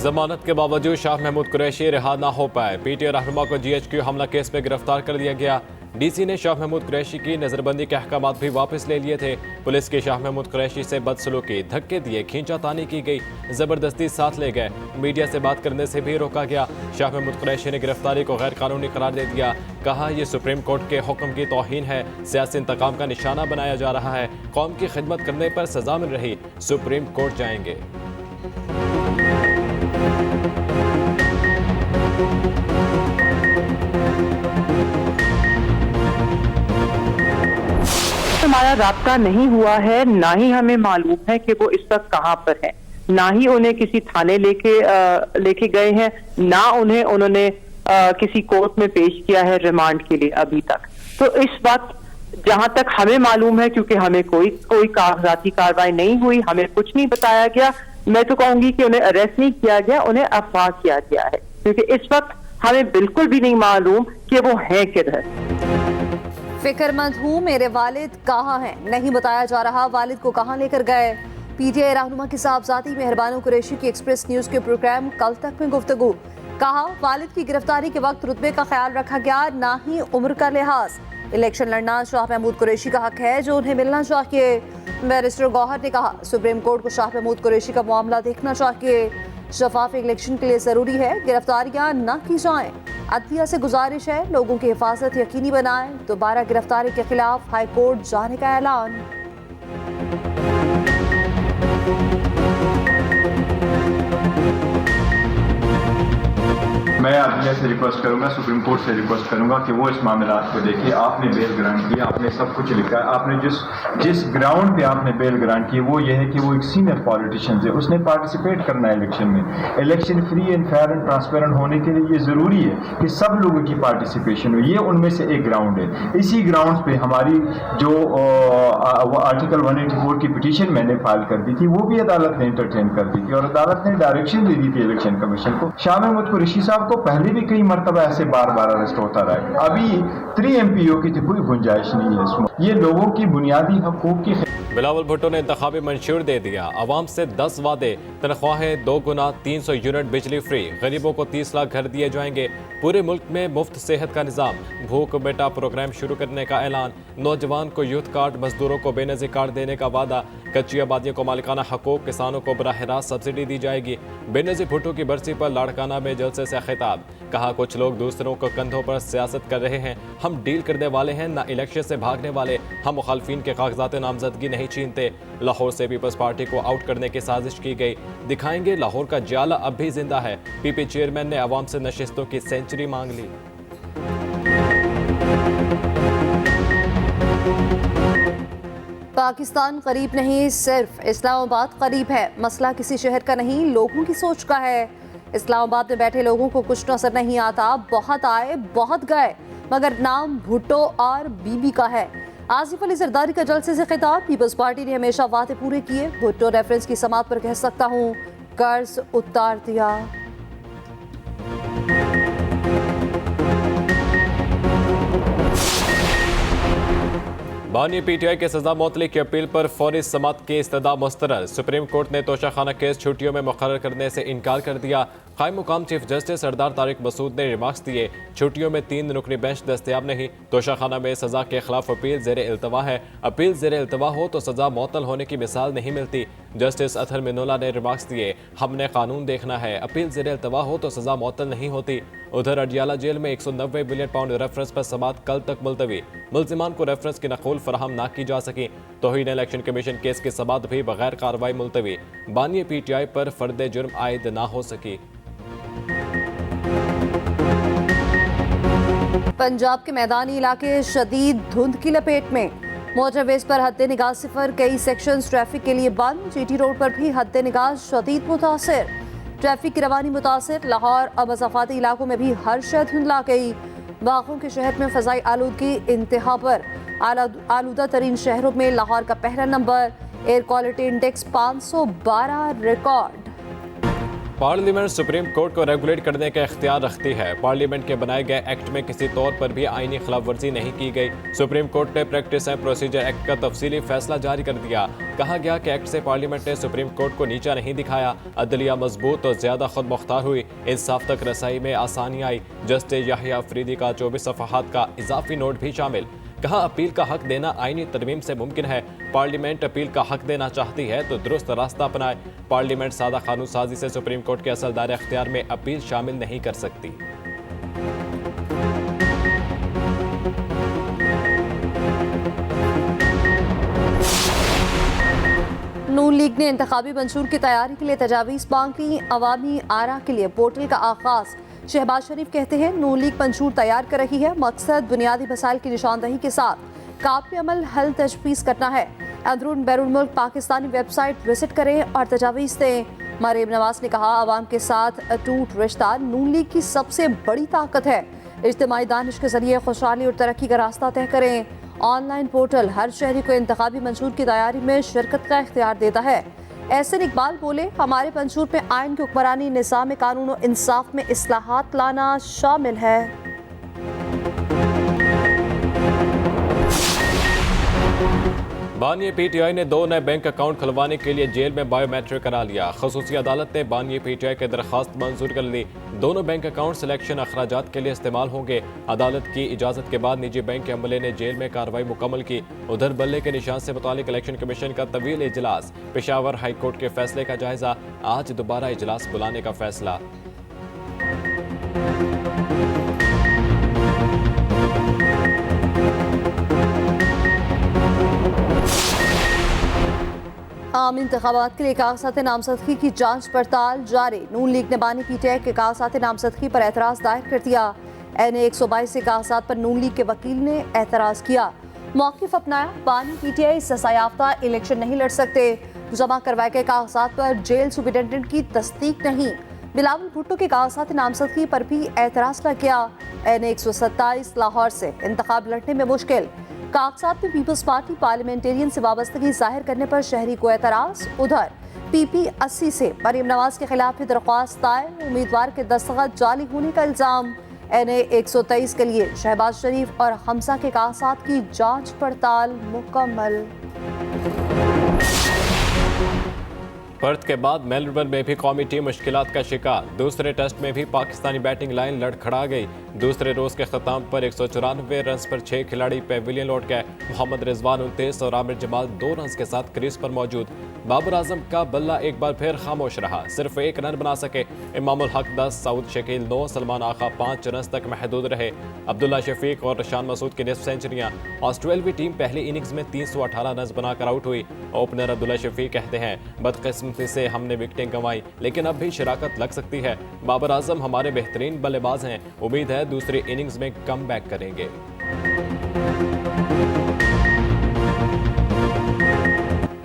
जमानत के बावजूद शाह महमूद कुरैशी रिहा ना हो पाए। पीटीआई रहनुमा को GHQ हमला केस में गिरफ्तार कर लिया गया। डीसी ने शाह महमूद कुरैशी की नजरबंदी के अहकामात भी वापस ले लिए थे। पुलिस के शाह महमूद कुरैशी से बदसलूकी, धक्के दिए, खींचातानी की गई, जबरदस्ती साथ ले गए, मीडिया से बात करने से भी रोका गया। शाह महमूद कुरैशी ने गिरफ्तारी को गैर कानूनी करार दे दिया। कहा यह सुप्रीम कोर्ट के हुक्म की तौहीन है, सियासी इंतकाम का निशाना बनाया जा रहा है। कौम की खिदमत करने पर सजा मिल रही, सुप्रीम कोर्ट जाएंगे। हमारा राब्ता नहीं हुआ है, ना ही हमें मालूम है कि वो इस वक्त कहाँ पर है, ना ही उन्हें किसी थाने लेके गए हैं, ना उन्होंने किसी कोर्ट में पेश किया है रिमांड के लिए अभी तक। तो इस वक्त जहां तक हमें मालूम है, क्योंकि हमें कोई कागजाती कार्रवाई नहीं हुई, हमें कुछ नहीं बताया गया। मैं तो कहूंगी कि उन्हें अरेस्ट नहीं किया गया, उन्हें अगवा किया गया है, क्योंकि इस वक्त हमें बिल्कुल भी नहीं मालूम कि वो है किधर। फिक्रमंद हूँ, मेरे वालिद कहाँ हैं, नहीं बताया जा रहा वालिद को कहाँ लेकर गए। पीटीआई रहनुमा की साहबजादी मेहरबानो कुरैशी की एक्सप्रेस न्यूज के प्रोग्राम कल तक में गुफ्तगू। कहा वालिद की गिरफ्तारी के वक्त रुतबे का ख्याल रखा गया, ना ही उम्र का लिहाज। इलेक्शन लड़ना शाह महमूद कुरैशी का हक है जो उन्हें मिलना चाहिए। बैरिस्टर गौहर ने कहा सुप्रीम कोर्ट को शाह महमूद कुरैशी का मामला देखना चाहिए। शफाफ इलेक्शन के लिए जरूरी है गिरफ्तारियां न की जाएं। अदलिया से गुजारिश है लोगों की हिफाजत यकीनी बनाएं। दोबारा गिरफ्तारी के खिलाफ हाई कोर्ट जाने का ऐलान। मैं अदलिया से रिक्वेस्ट करूंगा, सुप्रीम कोर्ट से रिक्वेस्ट करूंगा कि वो इस मामला को देखे। आपने बेल ग्रांट की, आपने सब कुछ लिखा है, आपने जिस ग्राउंड पे आपने बेल ग्रांट की वो ये है कि वो एक सीनियर पॉलिटिशियन है, उसने पार्टिसिपेट करना है इलेक्शन में। Election free and fair and transparent होने के लिए ये जरूरी है कि सब लोगों की पार्टिसिपेशन हो। ये उनमें से एक ग्राउंड है। इसी ग्राउंड पे हमारी जो आर्टिकल 184 की पिटीशन मैंने फाइल कर दी थी, वो भी अदालत ने इंटरटेन कर दी थी और अदालत ने डायरेक्शन दे दी थी इलेक्शन कमीशन को। शाह महमूद कुरैशी साहब को पहले भी कई मरतबा ऐसे बार बार अरेस्ट होता रहा है। अभी 3 MPO की तो कोई गुंजाइश नहीं है इसमें। ये लोगों की बुनियादी हकूक की। बिलावल भुट्टो ने इंतखाबी मंशूर दे दिया। अवाम से 10 वादे, तनख्वाहें 2 गुना, 300 यूनिट बिजली फ्री, गरीबों को 30 लाख घर दिए जाएंगे। पूरे मुल्क में मुफ्त सेहत का निज़ाम, भूख बेटा प्रोग्राम शुरू करने का ऐलान। नौजवान को यूथ कार्ड, मजदूरों को बेनज़ीर कार्ड देने का वादा। कच्ची आबादियों को मालिकाना हकूक, किसानों को बराह रास्त सब्सिडी दी जाएगी। बेनज़ीर भुट्टो की बरसी पर लाड़काना में जलसे से खिताब। कहा कुछ लोग दूसरों को कंधों पर सियासत कर रहे हैं, हम डील करने वाले हैं, ना इलेक्शन से भागने वाले। हम मुखालफिन के कागजात नामजदगी नहीं छीनते। लाहौर से पीपल्स पार्टी को आउट करने की साजिश की गई। दिखाएंगे लाहौर का जाला अब भी जिंदा है। पीपी चेयरमैन ने अवाम से नशिस्तों की सेंचुरी मांग ली। पाकिस्तान करीब नहीं, सिर्फ इस्लामाबाद करीब है। मसला किसी शहर का नहीं, लोगों की सोच का है। इस्लामाबाद में बैठे लोगों को कुछ नजर नहीं आता। बहुत आए बहुत गए, मगर नाम भुट्टो और बीबी का है। आसिफ अली जरदारी का जलसे से खिताब। पीपल्स पार्टी ने हमेशा वादे पूरे किए। भुट्टो रेफरेंस की समात पर कह सकता हूँ कर्ज उतार दिया। बानी पीटीआई के सजा मौतली की अपील पर फौरी समात की इस्तदा मुस्तरद। सुप्रीम कोर्ट ने तोशाखाना केस छुट्टियों में मुकर्रर करने से इनकार कर दिया। कायम मुकाम चीफ जस्टिस सरदार तारिक मसूद ने रिमार्क्स दिए, छुट्टियों में 3 रुकनी बेंच दस्तयाब नहीं। तोशाखाना में सजा के खिलाफ अपील ज़ेर इल्तवा है। अपील ज़ेर इल्तवा हो तो सजा मुअत्तल होने की मिसाल नहीं मिलती। जस्टिस अतहर मिनुल्लाह ने रिमार्क्स दिए, हमने कानून देखना है, अपील ज़ेर इल्तवा हो तो सजा मुअत्तल नहीं होती। उधर अडियाला जेल में 190 बिलियन पाउंड रेफरेंस पर समात कल तक मुलतवी। मुल्जिमान को रेफरेंस की नकूल फराहम ना की जा सकी। तौहीन इलेक्शन कमीशन केस की समात भी बगैर कार्रवाई मुलतवी। बानी पीटीआई पर फर्द जुर्म आयद ना हो सकी। पंजाब के मैदानी इलाके शदीद धुंध की लपेट में। मोटरवेज पर हद्दे निगाह सिफर, कई सेक्शंस ट्रैफिक के लिए बंद। जीटी रोड पर भी हद्दे निगाह शदीद मुतासिर, ट्रैफिक की रवानी मुतासिर। लाहौर और मज़ाफ़ाती इलाकों में भी हर शय धुंधला गई। बागों के शहर में फ़ज़ाई आलूदगी इंतहा पर। आलूदा तरीन शहरों में लाहौर का पहला number. Air quality index 512 record. Parliament supreme court को रेगुलेट करने का इख्तियार रखती है। पार्लियामेंट के बनाए गए एक्ट में किसी तौर पर भी आईनी खिलाफ वर्जी नहीं की गई। सुप्रीम कोर्ट ने प्रैक्टिस एंड प्रोसीजर एक्ट का तफसीली फैसला जारी कर दिया। कहा गया कि एक्ट से पार्लियामेंट ने सुप्रीम कोर्ट को नीचा नहीं दिखाया। अदलिया मजबूत और ज्यादा खुद मुख्तार हुई। इंसाफ तक रसाई में आसानी आई। जस्टिस याहिया अफरीदी का 24 सफ़हात का इजाफी नोट भी शामिल। कहा अपील का हक देना आईनी तरमीम से मुमकिन है। पार्लियामेंट अपील का हक देना चाहती है तो दुरुस्त रास्ता अपनाए। पार्लियामेंट सादा कानून साजी से सुप्रीम कोर्ट के असल दायरे अख्तियार में अपील शामिल नहीं कर सकती। नून लीग ने इंतखाबी मंशूर की तैयारी के लिए तजावीज़ मांगी। अवामी आरा के लिए पोर्टल का आगाज। शहबाज शरीफ कहते हैं नून लीग मंशूर तैयार कर रही है। मकसद बुनियादी मसाइल की निशानदही के साथ काबिल अमल हल तजवीज़ करना है। अंदरून बैरून मुल्क पाकिस्तानी वेबसाइट विजिट करें और तजावीज़ दें। मरीम नवाज ने कहा अवाम के साथ अटूट रिश्ता नून लीग की सबसे बड़ी ताकत है। इज्तिमाई दानिश के जरिए खुशहाली और तरक्की का रास्ता तय करें। ऑनलाइन पोर्टल हर शहरी को इंतखाबी मंशूर की तैयारी में शिरकत का इख्तियार देता है। एहसन इकबाल बोले हमारे मंशूर में आइन की हुक्मरानी, निज़ाम कानून और इंसाफ में इस्लाहात लाना शामिल है। बानी पीटीआई ने 2 नए बैंक अकाउंट खुलवाने के लिए जेल में बायोमेट्रिक करा लिया। खसूसी अदालत ने बानी पीटीआई की दरख्वास्त मंजूर कर ली। दोनों बैंक अकाउंट सिलेक्शन अखराजात के लिए इस्तेमाल होंगे। अदालत की इजाजत के बाद निजी बैंक के अमले ने जेल में कार्रवाई मुकम्मल की। उधर बल्ले के निशान से मुतालिक इलेक्शन कमीशन का तवील इजलास। पेशावर हाई कोर्ट के फैसले का जायजा। आज दोबारा इजलास बुलाने का फैसला। आम इंतखाबात के लिए कागजात नामजदगी की जांच पड़ताल जारी। नून लीग ने बानी पीटीआई के कागजात नामजदगी पर एतराज़ दायर कर दिया। NA 122 के कागजात पर नून लीग के वकील ने एतराज़ किया। मौक़िफ़ अपनाया बानी पीटीआई सजायाफ्ता इलेक्शन नहीं लड़ सकते। जमा करवाए गए कागजात पर जेल सुपरिटेंडेंट की तस्दीक नहीं। बिलावल भुट्टो के कागजात नामजदगी पर भी एतराज़ लग गया। NA 127 लाहौर से इंतखाब लड़ने में मुश्किल। कागजात में पीपल्स पार्टी पार्लियामेंटेरियन से वाबस्तगी जाहिर करने पर शहरी को एतराज़। उधर PP 80 से मरीम नवाज के खिलाफ भी दरख्वास्त दायर। उम्मीदवार के दस्तखत जाली होने का इल्ज़ाम। NA 123 के लिए शहबाज शरीफ और हमजा के कागजात की जांच पड़ताल मुकम्मल। पर्थ के बाद मेलबर्न में भी कौमी टीम मुश्किलात का शिकार। दूसरे टेस्ट में भी पाकिस्तानी बैटिंग लाइन लड़खड़ा गई। दूसरे रोज के खत्म पर 194 रन पर 6 खिलाड़ी पेविलियन लौट गए। मोहम्मद रिजवान 29 और आमिर जमाल 2 रन के साथ क्रीज पर मौजूद। बाबर आजम का बल्ला एक बार फिर खामोश रहा, सिर्फ 1 रन बना सके। इमामुल हक 10, सऊद शकील 9, सलमान आखा 5 रन तक महदूद रहे। अब्दुल्ला शफीक और रशान मसूद की निस्फ सेंचुरियां। ऑस्ट्रेलियावी टीम पहली इनिंग्स में 318 रन बनाकर आउट हुई। ओपनर अब्दुल्ला शफीक कहते हैं बदकिस्मती से हमने विकेटें गंवाई, लेकिन अब भी शराकत लग सकती है। बाबर आजम हमारे बेहतरीन बल्लेबाज हैं, उम्मीद है दूसरी इनिंग्स में कम बैक करेंगे।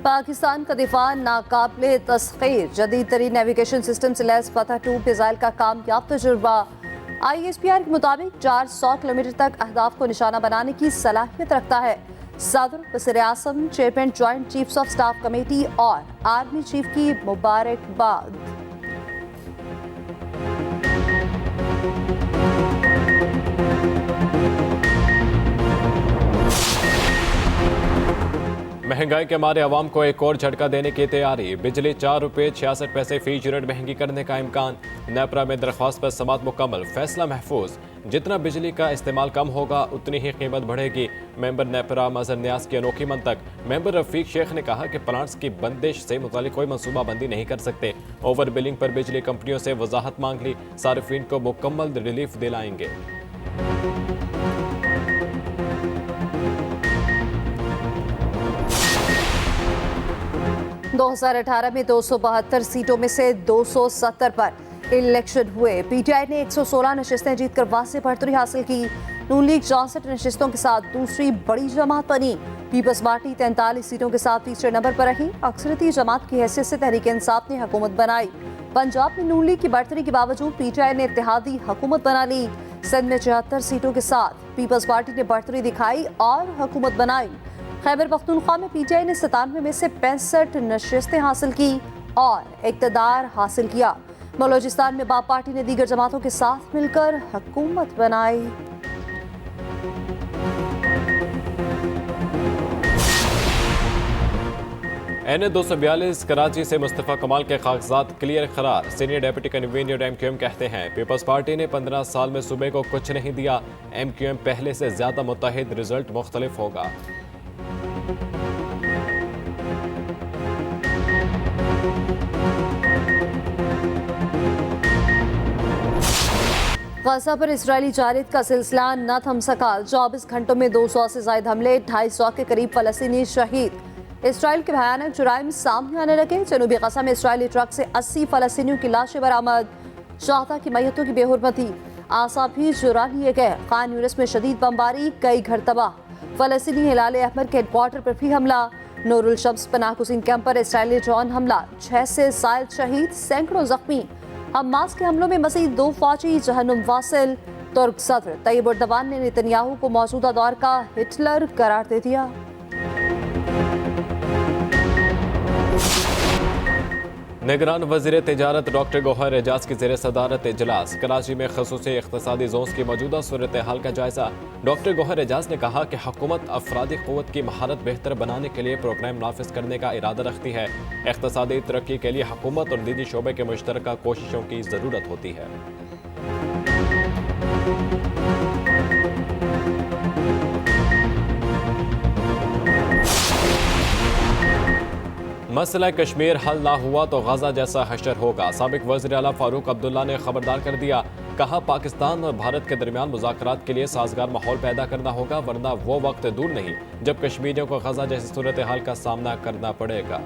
पाकिस्तान का दिफा नाकाबिले तस्खीर। जदीद तरीन नेविगेशन सिस्टम से लैस फतह 2 मिसाइल का कामयाब तजुर्बा। ISPR के मुताबिक 400 किलोमीटर तक अहदाफ को निशाना बनाने की सलाहियत रखता है। सदर वज़ीर आज़म, chairman joint chiefs of staff committee और आर्मी चीफ की मुबारकबाद। महंगाई के मारे आवाम को एक और झटका देने की तैयारी। बिजली 4 रुपये 66 पैसे फी यूनिट महंगी करने का इम्कान। नेपरा में दरख्वास्त पर समात मुकम्मल, फैसला महफूज। जितना बिजली का इस्तेमाल कम होगा उतनी ही कीमत बढ़ेगी। मेंबर नेपरा मजहर न्याज की अनोखी मंतक। मेंबर रफीक शेख ने कहा कि प्लांट्स की बंदिश से मुतालिक कोई मनसूबाबंदी नहीं कर सकते। ओवर बिलिंग पर बिजली कंपनियों से वजाहत मांग ली। सार्फिन को मुकम्मल रिलीफ दिलाएंगे। 2018 में 272 सीटों में से 270 पर इलेक्शन हुए। पीटीआई ने 116 नशिस्तें जीतकर वाज़ेह बढ़तरी हासिल की। नून लीग 64 नशिस्तों के साथ दूसरी बड़ी जमात बनी। पीपल्स पार्टी 43 सीटों के साथ तीसरे नंबर पर रही। अक्सरती जमात की हैसियत से तहरीक इंसाफ ने हुकूमत बनाई। पंजाब में नून लीग की बढ़तरी के बावजूद पीटीआई ने इत्तेहादी हुकूमत बना ली। सिंध में 74 सीटों के साथ पीपल्स पार्टी ने बढ़तरी दिखाई और हुकूमत बनाई। खैबर पख्तूनख्वा में पीटीआई ने 97 में से 65 नशिस्तें हासिल की और इक़्तिदार हासिल किया। बलूचिस्तान में बाप पार्टी ने दीगर जमातों के साथ मिलकर हुकूमत बनाई। NA-242 कराची से मुस्तफ़ा कमाल के कागजात क्लियर करार। सीनियर डेप्यूटी कन्वीनर MQM कहते हैं पीपल्स पार्टी ने 15 साल में सूबे को कुछ नहीं दिया। MQM पहले से ज्यादा मुत्तहिद, रिजल्ट मुख्तलिफ होगा। गाजा पर इजरायली जारियत का सिलसिला न थम सका। 24 घंटों में 200 से ज्यादा हमले, 250 के करीब फलस्तीनी शहीद। इसराइल के भयानक जुराइम सामने आने लगे। जनूबी गजा में इसराइली ट्रक से 80 फलस्तीनियों की लाशें बरामद। शाहदा की मैयतों की बेहुरमती, आसाब भी चुरा लिए गए। खान यूनिस में शदीद बमबारी, कई घर तबाह। फलस्तीनी हिलाल अहमद के हेडक्वार्टर पर भी हमला। नूरुल शम्स पनाह गुज़ीन कैंप पर इसराइली ड्रोन हमला, 6 से ज़ायद शहीद, सैकड़ों जख्मी। हमास के हमलों में मज़ीद 2 फौजी जहन्नुम वासिल। तुर्क सदर तैयब एर्दोगान ने नेतन्याहू को मौजूदा दौर का हिटलर करार दे दिया। निगरान वज़ीर तिजारत डॉक्टर गौहर एजाज की ज़ेर सदारत इजलास। कराची में ख़ुसूसी इक़्तिसादी जोन्स की मौजूदा सूरत हाल का जायज़ा। डॉक्टर गौहर एजाज ने कहा कि हुकूमत अफरादी क़ुव्वत की महारत बेहतर बनाने के लिए प्रोग्राम नाफिज करने का इरादा रखती है। इक़्तिसादी तरक्की के लिए हुकूमत और दीनी शोबे के मुश्तरका कोशिशों की ज़रूरत होती है। मसला कश्मीर हल ना हुआ तो गाजा जैसा हशर होगा। साबिक वज़ीर आला फारूक अब्दुल्ला ने खबरदार कर दिया। कहा पाकिस्तान और भारत के दरमियान मुज़ाकरात के लिए साजगार माहौल पैदा करना होगा, वरना वो वक्त दूर नहीं जब कश्मीरियों को गाजा जैसी सूरत हाल का सामना करना पड़ेगा।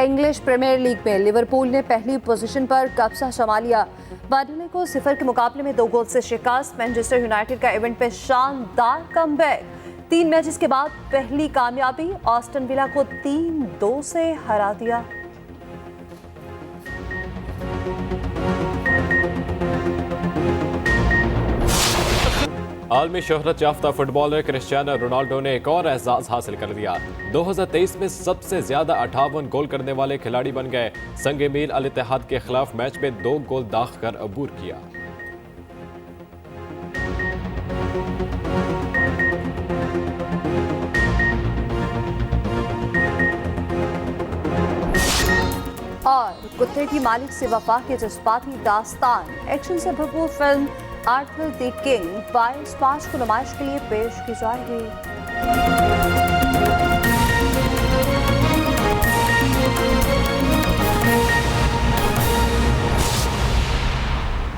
इंग्लिश प्रीमियर लीग में लिवरपूल ने पहली पोजीशन पर कब्जा जमा लिया। बर्नले को 0 के मुकाबले में 2 गोल से शिकस्त। मैनचेस्टर यूनाइटेड का इवेंट पे शानदार कमबैक। 3 मैचेस के बाद पहली कामयाबी, ऑस्टन विला को 3-2 से हरा दिया। आलमी शोहरत याफ्ता फुटबॉलर क्रिस्टियानो रोनाल्डो ने एक और एजाज हासिल कर लिया। 2023 में सबसे ज्यादा 58 गोल करने वाले खिलाड़ी बन गए। संगे मील अल इत्तेहाद के खिलाफ मैच में 2 गोल दाग कर अबूर किया। और कुत्ते की मालिक से वफा के जज्बाती दास्तान, एक्शन से भरपूर फिल्म आर्थर द किंग 22 मार्च को नुमाइश के लिए पेश की जाएगी।